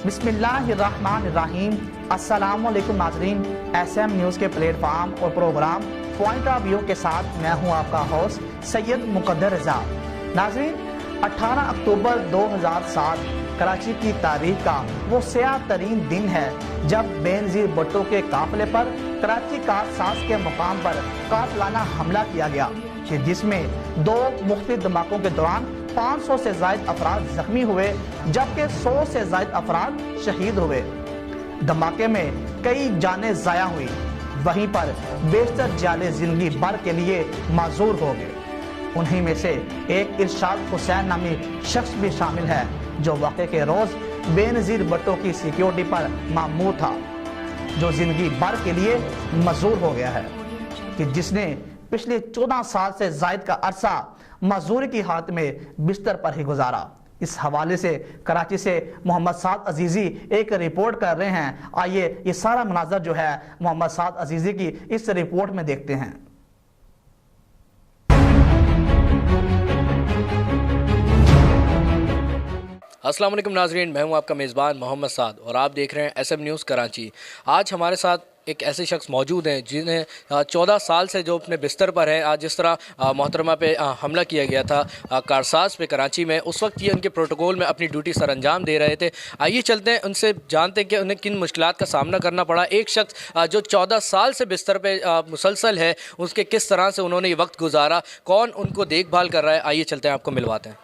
बिस्मिल्लाहिर्रहमानिर्रहीम। अस्सलामुअलैकुम नाज़रीन, SM न्यूज़ के प्लेटफार्म और प्रोग्राम पॉइंट ऑफ व्यू के साथ मैं हूं आपका होस्ट सैयद मुकद्दर रज़ा। नाज़रीन, 18 अक्टूबर 2007 कराची की तारीख का वो स्याह तरीन दिन है जब बेनज़ीर भुट्टो के काफिले पर कराची कारसाज के मुकाम पर कातिलाना हमला किया गया, कि जिसमें 2 मुख्तलिफ धमाकों के दौरान 500 से ज़ायद अफराद जख्मी हुए, जबकि 100 से ज़ायद अफराद शहीद हुए। धमाके में कई जानें ज़ाया हुई, वहीं पर बेशतर जाले जिंदगी भर के लिए माजूर हो गए। उन्हीं में से एक इरशाद हुसैन नामी शख्स भी शामिल है, जो वाक़े के रोज़ बेनज़ीर भुट्टो की सिक्योरिटी पर मामूर था, जो जिंदगी भर के लिए मजूर हो गया है, कि जिसने पिछले 14 साल से जायद का अरसा मजदूरी की हालत में बिस्तर पर ही गुजारा। इस हवाले से कराची से मोहम्मद साद अजीज़ी एक रिपोर्ट कर रहे हैं। आइए ये सारा मनाज़र जो है मोहम्मद साद अजीज़ी की इस रिपोर्ट में देखते हैं। अस्सलाम वालेकुम नाज़रीन, मैं हूं आपका मेज़बान मोहम्मद साद और आप देख रहे हैं SM न्यूज़ कराची। आज हमारे साथ एक ऐसे शख्स मौजूद हैं जिन्हें 14 साल से जो अपने बिस्तर पर है। आज जिस तरह मोहतरमा पे हमला किया गया था कारसाज पे कराची में, उस वक्त ये उनके प्रोटोकॉल में अपनी ड्यूटी सर अंजाम दे रहे थे। आइए चलते हैं उनसे, जानते हैं कि उन्हें किन मुश्किलात का सामना करना पड़ा। एक शख्स जो 14 साल से बिस्तर पे मुसलसल है, उसके किस तरह से उन्होंने ये वक्त गुजारा, कौन उनको देखभाल कर रहा है, आइए चलते हैं आपको मिलवाते हैं।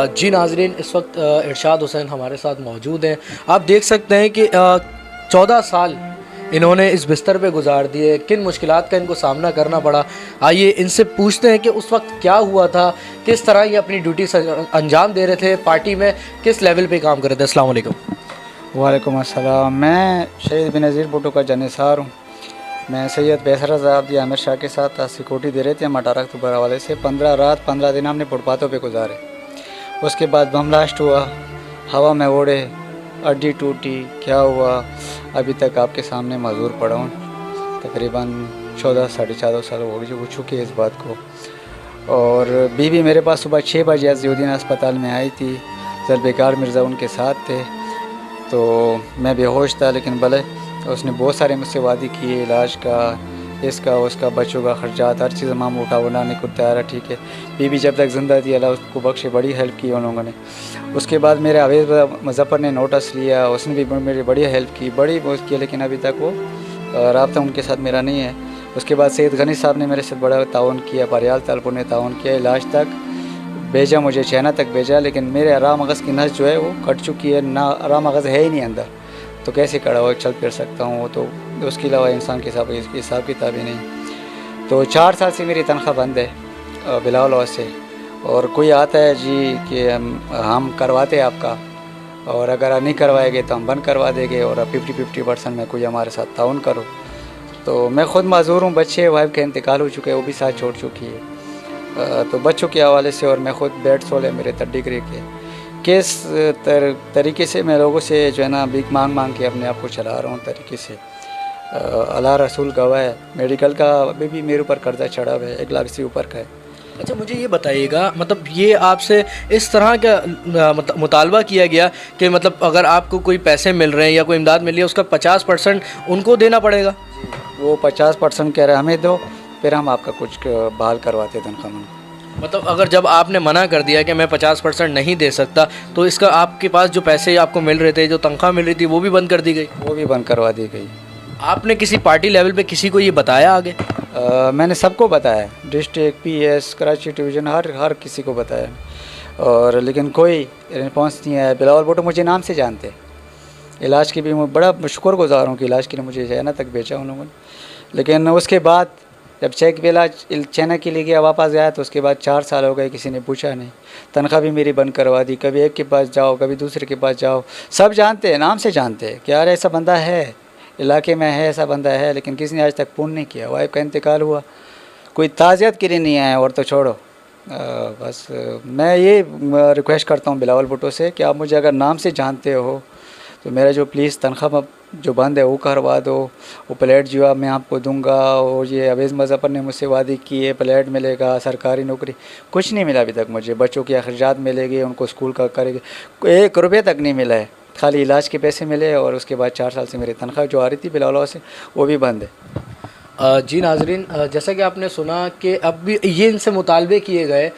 जी नाज़रीन, इस वक्त इरशाद हुसैन हमारे साथ मौजूद हैं। आप देख सकते हैं कि 14 साल इन्होंने इस बिस्तर पे गुजार दिए, किन मुश्किलात का इनको सामना करना पड़ा। आइए इनसे पूछते हैं कि उस वक्त क्या हुआ था, किस तरह ये अपनी ड्यूटी अंजाम दे रहे थे, पार्टी में किस लेवल पे काम कर रहे थे। अस्सलाम वालेकुम। वालेकुम अस्सलाम। मैं शहीद बेनज़ीर भुट्टो का जनिसार हूँ। मैं सैयद बैसर रज़ा आमिर शाह के साथ सिक्योरिटी दे रहे थे। हम 18 अक्टूबर वाले से 15 रात 15 दिन हमने फुटपाथों पे गुजारे। उसके बाद बम ब्लास्ट हुआ, हवा में उड़े, अड्डी टूटी, क्या हुआ अभी तक आपके सामने मजबूर पड़ा हूँ। तकरीबन 14 साढ़े 14 साल हो चुके हैं इस बात को। और बीवी मेरे पास सुबह 6 बजे अज़ीउद्दीन अस्पताल में आई थी। ज़ुल्फ़िकार मिर्ज़ा उनके साथ थे, तो मैं बेहोश था, लेकिन भले उसने बहुत सारे मुझसे वादे किए, इलाज का, इसका उसका, बच्चों का खर्चात, हर चीज़ माम उठा बनाने को तैयार है। ठीक है, बीवी जब तक ज़िंदा थी अल्लाह उसको बख्शे, बड़ी हेल्प की उन लोगों ने। उसके बाद मेरे अवेज़ मुज़फ़्फ़र ने नोटिस लिया, उसने भी मेरी बड़ी हेल्प की, बड़ी बहुत की, लेकिन अभी तक वो राब्ता उनके साथ मेरा नहीं है। उसके बाद सैयद गनी साहब ने मेरे साथ बड़ा ताउन किया, परियाल तालपुर ने ताउन किया, इलाज तक भेजा, मुझे चैना तक भेजा, लेकिन मेरे आरा मगज़ की नस जो है वो कट चुकी है, ना आरा मगज़ है ही नहीं अंदर, तो कैसे खड़ा हुआ चल फिर सकता हूँ। तो उसके अलावा इंसान के हिसाब किताब ही नहीं। तो 4 साल से मेरी तनख्वाह बंद है बिला लॉस से। और कोई आता है जी कि हम करवाते हैं आपका, और अगर नहीं करवाएंगे तो हम बंद करवा देंगे, और 50-50% में कोई हमारे साथ ताउन करो। तो मैं ख़ुद माजूर हूँ, बच्चे वाइफ का इंतकाल हो चुका है, वो भी साथ छोड़ चुकी है। तो बच्चों के हवाले से, और मैं ख़ुद बेड सोल है मेरे डिग्री के, किस तरीके से मैं लोगों से जो है ना भीख मांग के अपने आप को चला रहा हूँ तरीके से। अल्लाह रसूल गवाह है, मेडिकल का अभी भी मेरे ऊपर कर्जा चढ़ा हुआ है, 1 लाख से ऊपर का है। अच्छा, मुझे ये बताइएगा, मतलब ये आपसे इस तरह का मुतालबा किया गया कि मतलब अगर आपको कोई पैसे मिल रहे हैं या कोई इमदाद मिल रही है, उसका 50% उनको देना पड़ेगा? वो 50% कह रहे हैं हमें दो, फिर हम आपका कुछ बहाल करवाते तनख्वाह में। मतलब अगर जब आपने मना कर दिया कि मैं 50% नहीं दे सकता, तो इसका आपके पास जो पैसे आपको मिल रहे थे, जो तनख्वाह मिल रही थी, वो भी बंद कर दी गई? वो भी बंद करवा दी गई। आपने किसी पार्टी लेवल पे किसी को ये बताया आगे? मैंने सबको बताया, डिस्ट्रिक्ट, PS, कराची डिवीज़न, हर किसी को बताया, और लेकिन कोई रिस्पॉन्स नहीं आया। बिलावल भुट्टो मुझे नाम से जानते, इलाज की भी मैं बड़ा शुक्रगुज़ार हूँ कि इलाज के लिए मुझे जैना तक भेजा उन लोगों ने। लेकिन उसके बाद जब चेक बेला चेना के लिए गया वापस गया तो उसके बाद 4 साल हो गए, किसी ने पूछा नहीं। तनख्वाह भी मेरी बंद करवा दी, कभी एक के पास जाओ कभी दूसरे के पास जाओ, सब जानते हैं, नाम से जानते हैं कि यार ऐसा बंदा है, इलाके में है ऐसा बंदा है, लेकिन किसी ने आज तक फ़ोन नहीं किया। वाइफ का इंतकाल हुआ, कोई ताज़ियत के लिए नहीं आया, और तो छोड़ो। बस मैं ये रिक्वेस्ट करता हूँ बिलावल भुट्टो से कि आप मुझे अगर नाम से जानते हो तो मेरा जो प्लीज़ तनख्वाह जो बंद है वो करवा दो, वो प्लेट जो है मैं आपको दूंगा। और ये अवेज़ मुज़फ़्फ़र ने मुझसे वादे किए प्लेट मिलेगा, सरकारी नौकरी, कुछ नहीं मिला अभी तक मुझे। बच्चों की अखराजात मिलेगी, उनको स्कूल का करेगी, 1 रुपये तक नहीं मिला है, खाली इलाज के पैसे मिले। और उसके बाद 4 साल से मेरी तनख्वाह जो आ रही थी बिलावल से वो भी बंद है। जी नाजरीन, जैसा कि आपने सुना कि अब भी ये इनसे मुतालबे किए गए,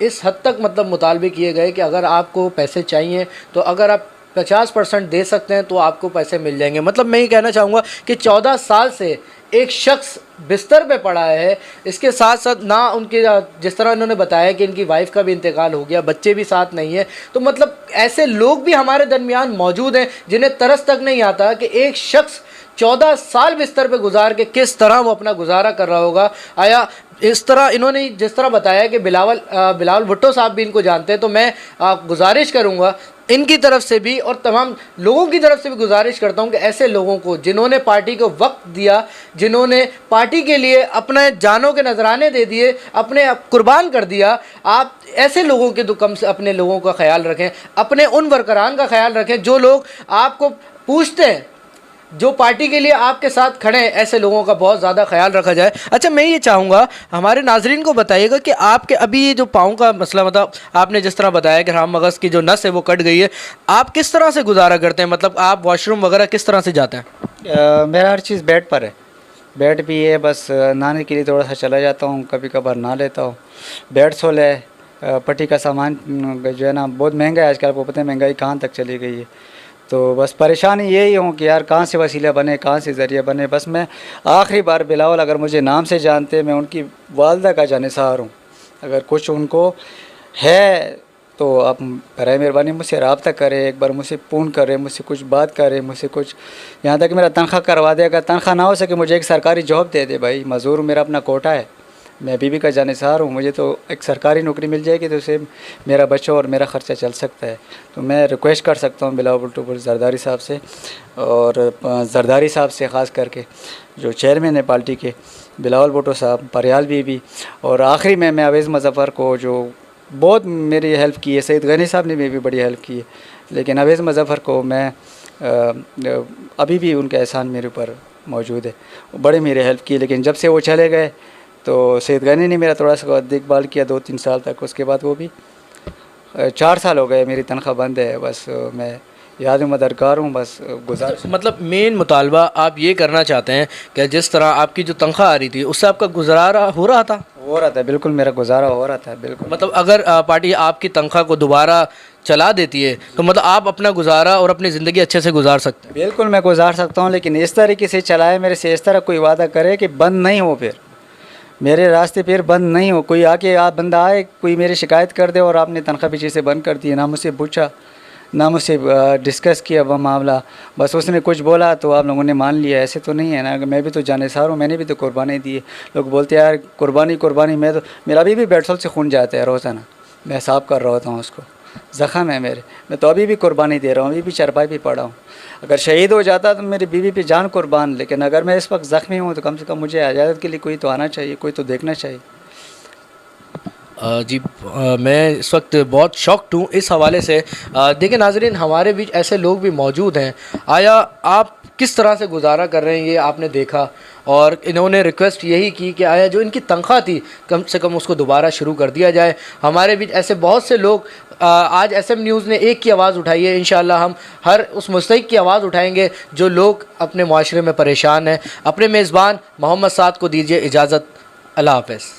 इस हद तक मतलब मुतालबे किए गए कि अगर आपको पैसे चाहिए तो अगर आप 50% दे सकते हैं तो आपको पैसे मिल जाएंगे। मतलब मैं ये कहना चाहूँगा कि 14 साल से एक शख्स बिस्तर पे पड़ा है, इसके साथ साथ ना उनके, जिस तरह इन्होंने बताया कि इनकी वाइफ का भी इंतकाल हो गया, बच्चे भी साथ नहीं है, तो मतलब ऐसे लोग भी हमारे दरमियान मौजूद हैं जिन्हें तरस तक नहीं आता कि एक शख्स 14 साल बिस्तर पे गुजार के किस तरह वो अपना गुजारा कर रहा होगा। आया इस तरह इन्होंने जिस तरह बताया कि बिलावल भुट्टो साहब भी इनको जानते हैं, तो मैं गुजारिश करूँगा इनकी तरफ से भी और तमाम लोगों की तरफ से भी गुजारिश करता हूं कि ऐसे लोगों को जिन्होंने पार्टी को वक्त दिया, जिन्होंने पार्टी के लिए अपने जानों के नजराने दे दिए, अपने कुर्बान कर दिया, आप ऐसे लोगों के दुकम से अपने लोगों का ख्याल रखें, अपने उन वर्करान का ख्याल रखें जो लोग आपको पूछते हैं, जो पार्टी के लिए आपके साथ खड़े हैं, ऐसे लोगों का बहुत ज़्यादा ख्याल रखा जाए। अच्छा, मैं ये चाहूँगा हमारे नाजरीन को बताइएगा कि आपके अभी ये जो पाँव का मसला, मतलब आपने जिस तरह बताया कि राम मगज़ की जो नस है वो कट गई है, आप किस तरह से गुजारा करते हैं? मतलब आप वॉशरूम वगैरह किस तरह से जाते हैं? मेरा हर चीज़ बेड पर है, बेड भी है, बस नहाने के लिए थोड़ा सा चला जाता हूँ, कभी कभार नहा लेता हूँ। बेड सोल है, पट्टी का सामान जो है ना बहुत महंगा है आजकल, आपको पता है महंगाई कहाँ तक चली गई है। तो बस परेशानी यही हूँ कि यार कहाँ से वसीला बने, कहाँ से ज़रिया बने। बस मैं आखिरी बार बिलावल अगर मुझे नाम से जानते, मैं उनकी वालदा का जानिसार हूँ, अगर कुछ उनको है तो आप बराए मेहरबानी मुझसे रब्ता करें, एक बार मुझसे फ़ोन करें, मुझसे कुछ बात करें, मुझसे कुछ यहाँ तक मेरा तनख्वाह करवा दे। अगर तनख्वाह ना हो सके मुझे एक सरकारी जॉब दे दे भाई, मज़दूर मेरा अपना कोटा है, मैं बीबी का जानिसार हूँ, मुझे तो एक सरकारी नौकरी मिल जाएगी तो उससे मेरा बच्चा और मेरा ख़र्चा चल सकता है। तो मैं रिक्वेस्ट कर सकता हूँ बिलावल भुट्टो जरदारी साहब से, और जरदारी साहब से ख़ास करके जो चेयरमैन है पार्टी के बिलावल भुट्टो साहब, परयाल बीबी, और आखिरी में मैं अवेज़ मुज़फ़्फ़र को जो बहुत मेरी हेल्प की है, सईद गनी साहब ने भी बड़ी हेल्प की है, लेकिन अवेज़ मुज़फ़्फ़र को मैं अभी भी उनका एहसान मेरे ऊपर मौजूद है, बड़े मेरी हेल्प की। लेकिन जब से वो चले गए तो सईद गनी ने मेरा थोड़ा सा देखभाल किया 2-3 साल तक, उसके बाद वो भी 4 साल हो गए मेरी तनख्वाह बंद है। बस मैं याद मददगार हूँ, बस गुजार। मतलब मेन मुतालबा आप ये करना चाहते हैं कि जिस तरह आपकी जो तनख्वाह आ रही थी उससे आपका गुजारा हो रहा था? हो रहा था, बिल्कुल मेरा गुजारा हो रहा था, बिल्कुल। मतलब अगर पार्टी आपकी तनख्वाह को दोबारा चला देती है तो मतलब आप अपना गुजारा और अपनी ज़िंदगी अच्छे से गुजार सकते हैं? बिल्कुल मैं गुजार सकता हूँ, लेकिन इस तरीके से चलाए मेरे से, इस तरह कोई वादा करे कि बंद नहीं हो, फिर मेरे रास्ते फिर बंद नहीं हो। कोई आके आप बंदा आए, कोई मेरी शिकायत कर दे और आपने तनख्वाह पीछे से बंद कर दी, ना मुझसे पूछा ना मुझसे डिस्कस किया वह मामला, बस उसने कुछ बोला तो आप लोगों ने मान लिया, ऐसे तो नहीं है ना। मैं भी तो जानिसार हूँ, मैंने भी तो कुर्बानी दी है। लोग बोलते हैं यार कुर्बानी कुर्बानी, मैं तो, मेरा अभी भी बेडसोल से खून जाता है रोज़ाना, मैं साफ कर रहा होता हूँ उसको, ज़ख़म है मेरे, मैं तो अभी भी कुर्बानी दे रहा हूँ, अभी भी चरपाई भी पड़ा हूँ। अगर शहीद हो जाता तो मेरी बीवी पे जान कुर्बान, लेकिन अगर मैं इस वक्त ज़ख्मी हूँ तो कम से कम मुझे इजाज़त के लिए कोई तो आना चाहिए, कोई तो देखना चाहिए। जी मैं इस वक्त बहुत शॉक्ड हूँ इस हवाले से। देखिए नाजरीन, हमारे बीच ऐसे लोग भी मौजूद हैं। आया आप किस तरह से गुजारा कर रहे हैं ये आपने देखा, और इन्होंने रिक्वेस्ट यही की कि आया जो इनकी तनख्वाह थी कम से कम उसको दोबारा शुरू कर दिया जाए। हमारे बीच ऐसे बहुत से लोग, आज SM न्यूज़ ने एक की आवाज़ उठाई है, इंशाअल्लाह हम हर उस मुस्तहिक की आवाज़ उठाएंगे जो लोग अपने माशरे में परेशान हैं। अपने मेज़बान मोहम्मद साद को दीजिए इजाज़त, अल्लाह हाफ़िज़।